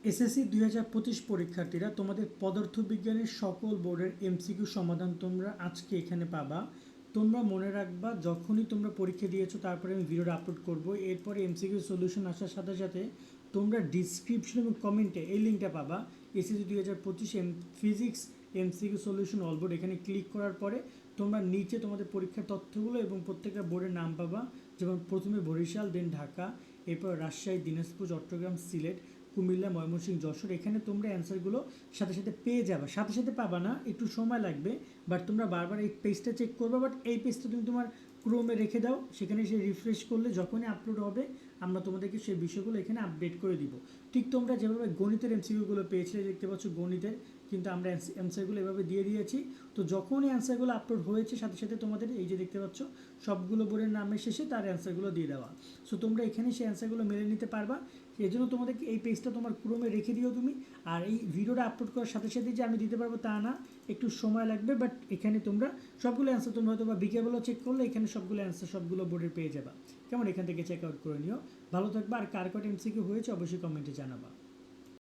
SSC 2025 পরীক্ষার্থীরা, তোমাদের পদার্থবিজ্ঞানের সকল বোর্ডের এমসিকিউ সমাধান তোমরা আজকে এখানে পাবা। তোমরা মনে রাখবা, যখনই তোমরা পরীক্ষা দিয়েছো তারপরে আমি ভিডিওটা আপলোড করব, এরপরে এমসিকিউ সলিউশন আসার সাথে সাথে তোমরা ডিসক্রিপশন এবং কমেন্টে এই লিঙ্কটা পাবা, SSC 2025 physics MCQ solution all board. এখানে ক্লিক করার পরে তোমরা নিচে তোমাদের পরীক্ষার তথ্যগুলো এবং প্রত্যেকটা বোর্ডের নাম পাবা, যেমন প্রথমে বরিশাল, দেন ঢাকা, এরপর রাজশাহী, দিনাজপুর, চট্টগ্রাম, সিলেট, কুমিল্লা, ময়মনসিংহ, যশোর। এখানে তোমরা অ্যান্সারগুলো সাথে সাথে পেয়ে যাবে। সাথে সাথে পাবা না, একটু সময় লাগবে, বাট তোমরা বারবার এই পেজটা চেক করবে। বাট এই পেজটা তুমি তোমার ক্রোমে রেখে দাও, সেখানে সে রিফ্রেশ করলে যখনই আপলোড হবে আমরা তোমাদেরকে সেই বিষয়গুলো এখানে আপডেট করে দিব। ঠিক তোমরা যেভাবে গণিতের এমসিকিউগুলো পেয়েছিলে, দেখতে পাচ্ছ গণিতের, কিন্তু আমরা অ্যান্সারগুলো এভাবে দিয়ে দিয়েছি। তো যখনই অ্যান্সারগুলো আপলোড হয়েছে সাথে সাথে তোমাদের এই যে দেখতে পাচ্ছ সবগুলো বোর্ডের নামের শেষে তার অ্যান্সারগুলো দিয়ে দেওয়া। সো তোমরা এখানে সেই অ্যান্সারগুলো মেলে নিতে পারবা। এই জন্য তোমাদেরকে এই পেজটা তোমার ক্রোমে রেখে দিও তুমি। আর এই ভিডিওটা আপলোড করার সাথে সাথে যে আমি দিতে পারবো তা না, একটু সময় লাগবে। বাট এখানে তোমরা সবগুলো অ্যান্সার তোমরা হয়তো বা বিকেলবেলা চেক করলে এখানে সবগুলো অ্যান্সার সবগুলো বোর্ডের পেয়ে যাবা। কেমন, এখান থেকে চেক আউট করে নিও। ভালো থাকবা। আর কার কট এমসিকিউ হয়েছে অবশ্যই কমেন্টে জানাবা।